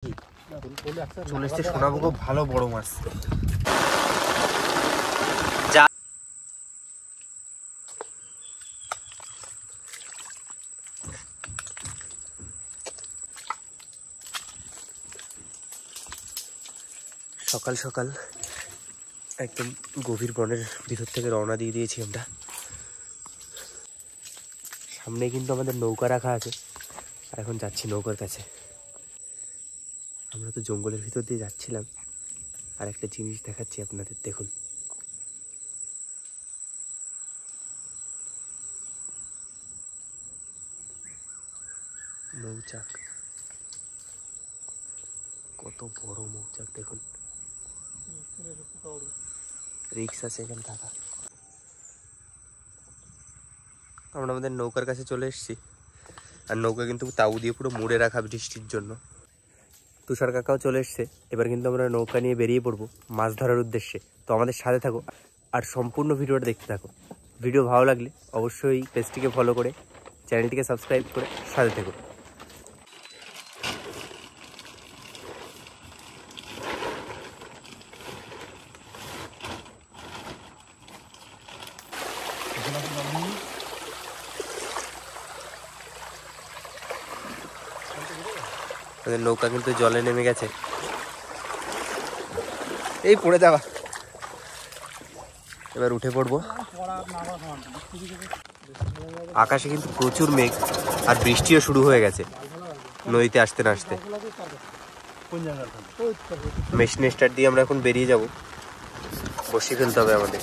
চলে এসছে সোনাভোগ, ভালো বড় মাছ। সকাল সকাল একদম গভীর বনের ভিতর থেকে রওনা দিয়ে দিয়েছি আমরা। সামনে কিন্তু আমাদের নৌকা রাখা আছে, আর এখন যাচ্ছি নৌকার কাছে। আমরা তো জঙ্গলের ভিতর দিয়ে যাচ্ছিলাম, আর একটা জিনিস দেখাচ্ছি আপনাদের, দেখুন। মৌচাক, কত বড় মৌচাক দেখুন। রিক্স আছে এখানে থাকা। আমরা আমাদের নৌকার কাছে চলে এসেছি, আর নৌকা কিন্তু তাউ দিয়ে পুরো মুড়ে রাখা বৃষ্টির জন্য। তুষার কাকাও চলে এসছে। এবার কিন্তু আমরা নৌকা নিয়ে বেরিয়ে পড়বো মাছ ধরার উদ্দেশ্যে। তো আমাদের সাথে থাকো আর সম্পূর্ণ ভিডিওটা দেখতে থাকো। ভিডিও ভালো লাগলে অবশ্যই পেজটিকে ফলো করে চ্যানেলটিকে সাবস্ক্রাইব করে সাথে থাকো। আমাদের নৌকা কিন্তু জলে নেমে গেছে, এই পড়ে যাওয়া। এবার উঠে পড়বো। আকাশে কিন্তু প্রচুর মেঘ, আর বৃষ্টিও শুরু হয়ে গেছে নদীতে আসতে না আসতে। মেশিন স্টার্ট দিয়ে আমরা এখন বেরিয়ে যাব। বসি ফেলতে হবে আমাদের।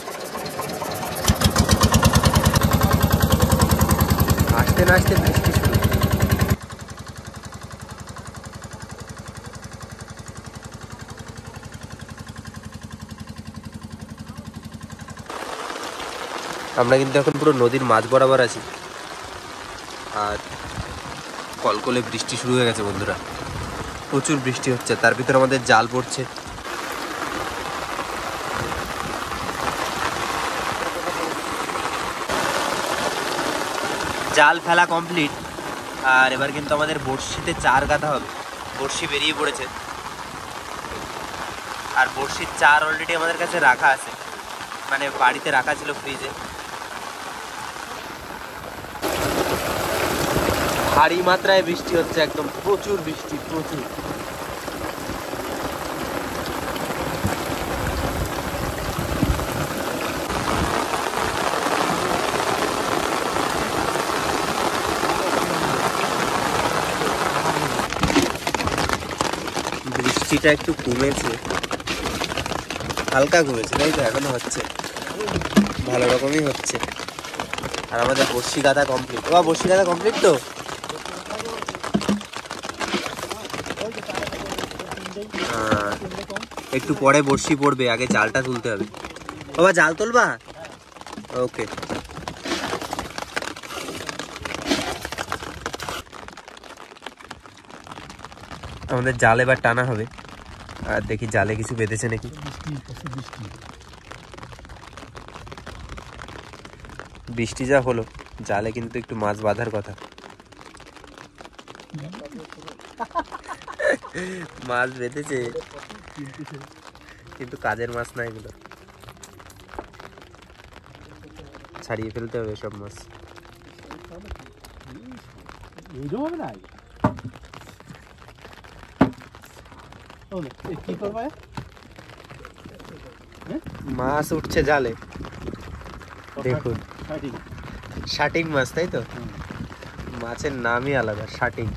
আসতে না আসতে বৃষ্টি শুরু। আমরা কিন্তু এখন পুরো নদীর মাঝ বরাবর আছি, আর কলকলে বৃষ্টি শুরু হয়ে গেছে বন্ধুরা। প্রচুর বৃষ্টি হচ্ছে, তার ভিতরে আমাদের জাল পড়ছে। জাল ফেলা কমপ্লিট, আর এবার কিন্তু আমাদের বড়শিতে চার গাঁথা হবে। বড়শি বেরিয়ে পড়েছে, আর বড়শির চার অলরেডি আমাদের কাছে রাখা আছে, মানে বাড়িতে রাখা ছিল ফ্রিজে। ভারী মাত্রায় বৃষ্টি হচ্ছে, একদম প্রচুর বৃষ্টি, প্রচুর। বৃষ্টিটা একটু কমেছে, হালকা কমেছে, তাই তো এখনো হচ্ছে, ভালো রকমই হচ্ছে। আর আমাদের বড়শি গাঁথা কমপ্লিট। বা বড়শি গাঁথা কমপ্লিট তো। একটু পরে বড়শি পড়বে, আগে জালটা তুলতে হবে। বাবা জাল তুলবা? ওকে। আমাদের জাল এবার টানা হবে, আর দেখি জালে কিছু বেঁধেছে নাকি। বৃষ্টি যা হলো, জালে কিন্তু একটু মাছ বাঁধার কথা। মাছ বেঁধেছে, কিন্তু কাজের মাছ না এগুলো। ছাড়িয়ে ফেলতে হবে সব মাছ। মাছ উঠছে জালে, দেখুন। শাটিং মাছ, তাই তো? মাছের নামই আলাদা, শাটিং।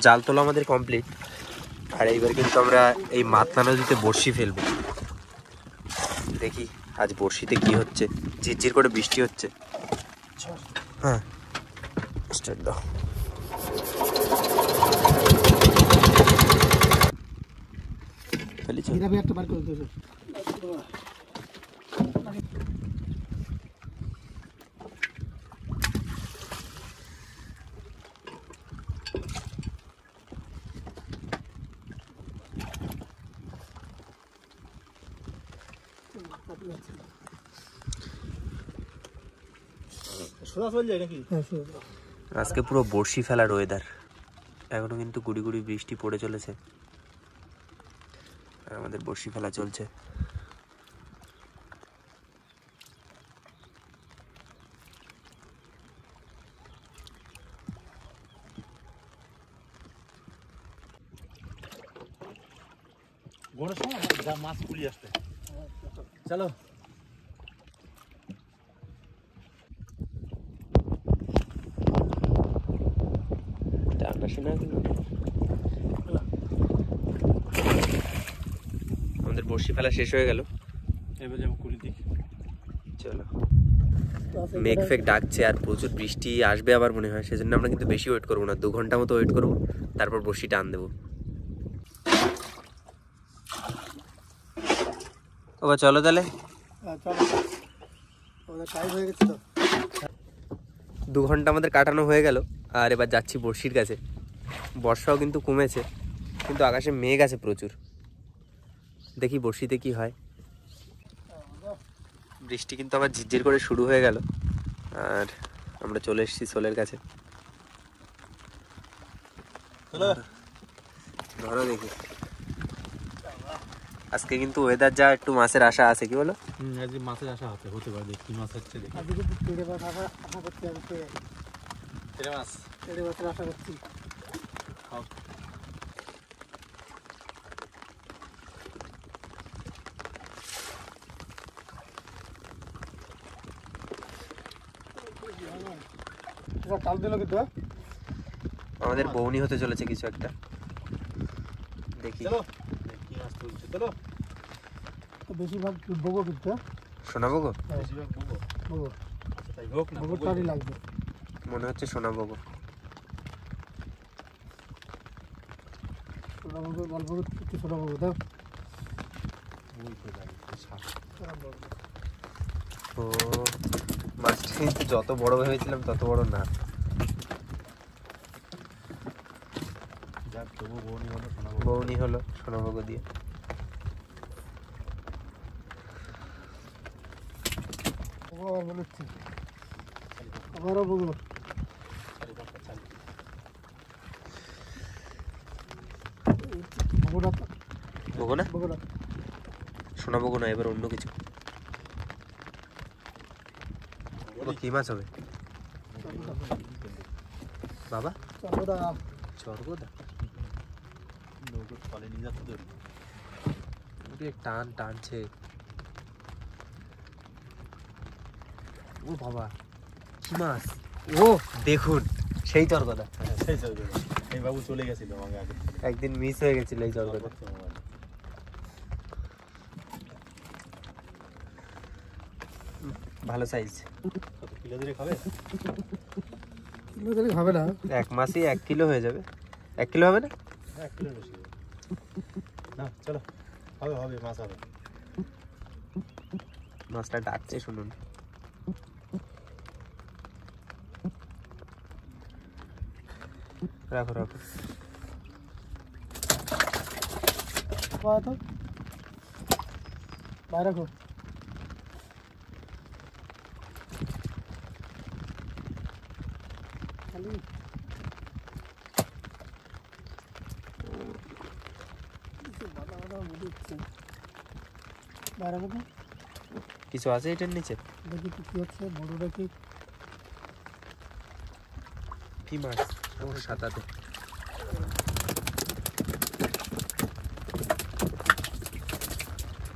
জাল তোলা আমাদের কমপ্লিট, আর এইবার কিন্তু আমরা এই মাতনা নদীতে বড়শি ফেলবো। দেখি আজ বড়শিতে কি হচ্ছে। ঝিরঝির করে বৃষ্টি হচ্ছে। হ্যাঁ, স্টার্ট দাও। আজকে পুরো বর্ষি ফেলার ওয়েদার, এখনো কিন্তু গুড়ি গুড়ি বৃষ্টি পড়ে চলেছে আর আমাদের বর্ষি ফেলা চলছে। মাছ পুলি আসতে চলো। আমাদের বর্ষি ফেলা শেষ হয়ে গেল, এবার যাবো কুড়ি দিক। চলো। মেঘ ফেক ডাকছে আর প্রচুর বৃষ্টি আসবে আবার মনে হয়, সেজন্য আমরা কিন্তু বেশি ওয়েট করবো না, 2 ঘন্টা মতো ওয়েট করবো, তারপর বর্ষি টান দেবো। ওবা চলো তাহলে। 2 ঘন্টা আমাদের কাটানো হয়ে গেল আর এবার যাচ্ছি বর্ষির কাছে। বর্ষাও কিন্তু কমেছে, কিন্তু আকাশে মেঘ আছে প্রচুর, দেখি বর্ষিতে কি হয়। বৃষ্টি কিন্তু আবার ঝিরঝির করে শুরু হয়ে গেল আর আমরা চলে এসেছি সোলের কাছে। ধরো দেখি, আজকে কিন্তু ওয়েদার যা একটু মাছের আশা আছে, কি বলো? আজকে মাছের আশা হতে পারে, দেখি মাছ হচ্ছে দেখি। আশা করছি। কাল দিল কিন্তু আমাদের বৌনি হতে চলেছে কিছু একটা, দেখি কি মাছ তুলছে। চলো, বেশিরভাগ বগো কিন্তু সোনা বগো, বেশিরভাগ বগো। তাই হোক না, বগোটারই লাগবে মনে হচ্ছে সোনা বগো। সোনা বগো, লাল বগো, একটু সোনা বগো দাও। ও মাছটা কিন্তু যত বড় ভেবেছিলাম তত বড় না। যাক তবু বৌনি হলো, বৌনি হলো সোনা বগো দিয়ে। আবারও বগো। বগো না, বগোটা সোনা বগো না, এবার অন্য কিছু। কি মাছ হবে বাবা? চরগোদা। ফলে নিয়ে যাচ্ছে টান টানছে। ও বাবা কি মাছ! ও দেখুন সেই চরগোদা। এই বাবু চলে গেছিল আমাকে আগে, একদিন মিস হয়ে গেছিল এই চরগোদা। ভালো সাইজ। কত কিলো ধরে খাবে? কিলো দিলে হবে না, 1 মাসেই 1 কিলো হয়ে যাবে। 1 কিলো হবে না? 1 কিলো বেশি না। চলো, হবে মাছ হবে। মাছটা ডাকছে শুনুন। রাখো রাখো। তো বাইরে রাখো। কিছু আছে এটার নিচে? দেখি কি হচ্ছে, বড়টা কি কি মাছ? ও সাদাতে।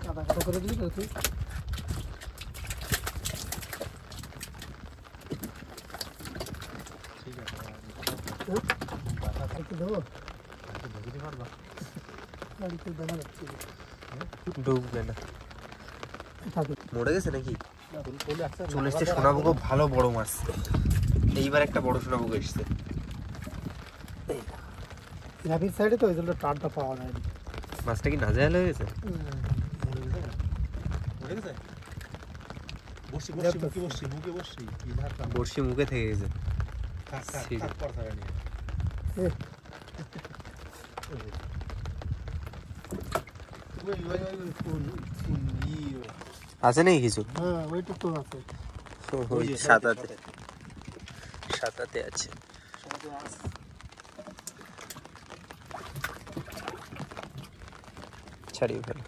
কাদা কাদা করে দিলি তো তুই। ঠিক আছে, একটু দেবো, ঢুকিতে পারবা? গাড়িতে দেখা যাচ্ছে ডুববে না। থাকে। মরে গেছে নাকি? চলে এসছে সোনা বগো, ভালো বড় মাছ। এইবার একটা বড় সোনা বগো এসছে। ন্যাপির সাইডে তো ওই জন্য টানটা পাওয়া যায় না। মাছটা কি নাজেহাল হয়ে গেছে? বড়শি মুখে থেকে গেছে। আছে নাকি কিছু? হ্যাঁ ওইটা তো আছে। সাদাতে সাতাতে আছে। ছাড়িয়ে ফেলো।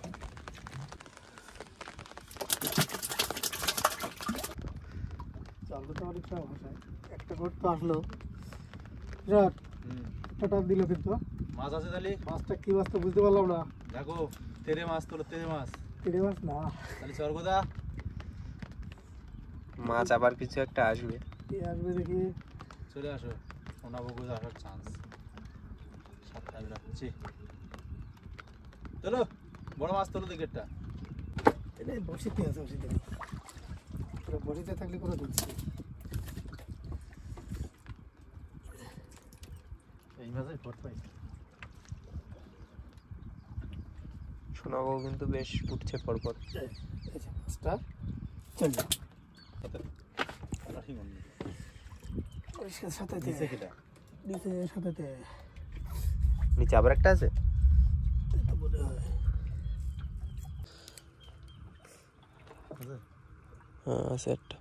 চালটা তো অনেক সময় ভাষায় একটা গোট তো আসলো বিরাট একটা টাপ দিল, কিন্তু মাছ আছে তাহলে? মাছটা কি মাছ তো বুঝতে পারলাম না। দেখো তেরে মাছ তোলো, তেরে মাছ। তেড়ে মাছ না, তাহলে স্বর্গদা মাছ আবার কিছু একটা আসবে। কে আসবে দেখি। চলে আসো, সোনাবগুজ আসার চান্স। সাতটায় রাখছি। চলো বড় মাছ তোলো দেখি একটা। এটা বসিতে আছে, বসিতে নেই। পুরো বসিতে থাকলে করে দিচ্ছি। এই মাছের ফট পাইছি। শোনাবো কিন্তু বেশ উঠছে পরপর। এই যে মাছটা চলবে পরিষ্কার সাথে নিচে কিটা? নিচে সাথে নিচে আবার একটা আছে। তো মনে হয় হ্যাঁ আছে একটা।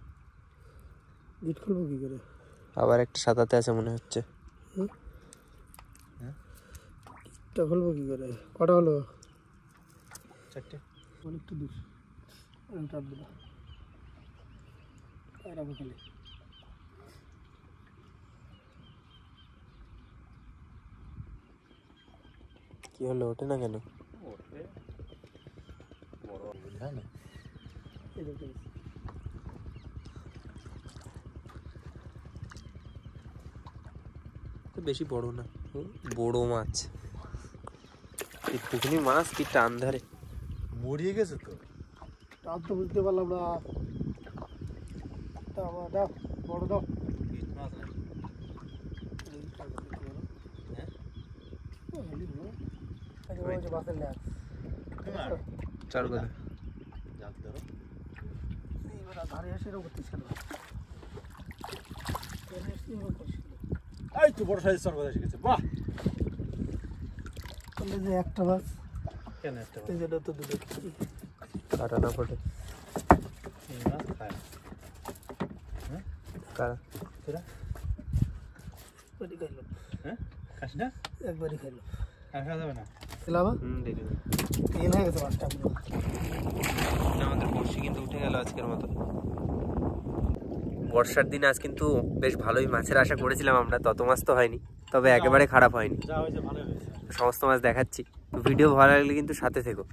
গিট খুলবো কি করে? আবার একটা সাতাতে আছে মনে হচ্ছে। গিটটা খুলবো কি করে? কটা হলো? চারটে। অনেকটা দূর। টাপ দিল রাখো খালি। কি হলো, ওঠে না কেন? বড় বুঝায় না। এই দেখতে তো বেশি বড় না, বড় মাছ। একটুখানি মাছ কি টান ধরে। মরিয়ে গেছে তো। টাপ তো বুঝতে পারলাম না। দাও দাও, বড় দাও। ইট মাছ নাকি? বাসের ল্যাস চার কথা। জাল ধরো। এইবার ধারে এসে করতেছিল। এই তো বড় সাইজ স্বর্গদা এসে গেছে। বাহ! বললে যে একটা মাছ, কেন একটা এই জন্য তো দুটো। কাটা না ফোটে। এই মাছ খায়। হ্যাঁ কারা তোরা? একবারই খাইলাম, হ্যাঁ খাস না? একবারই খাইলাম। আর খাওয়া যাবে না? খেলাম দেখি তেল হয়ে গেছে মাছটা। আমাদের বর্ষি কিন্তু উঠে গেল আজকের মতো। বর্ষার দিন আজ কিন্তু বেশ ভালোই মাছের আশা করেছিলাম আমরা, তত মাছ তো হয়নি, তবে একেবারে খারাপ হয়নি। যা হয়েছে ভালো হয়েছে। সমস্ত মাছ দেখাচ্ছি। তো ভিডিও ভালো লাগলে কিন্তু সাথে থেকো।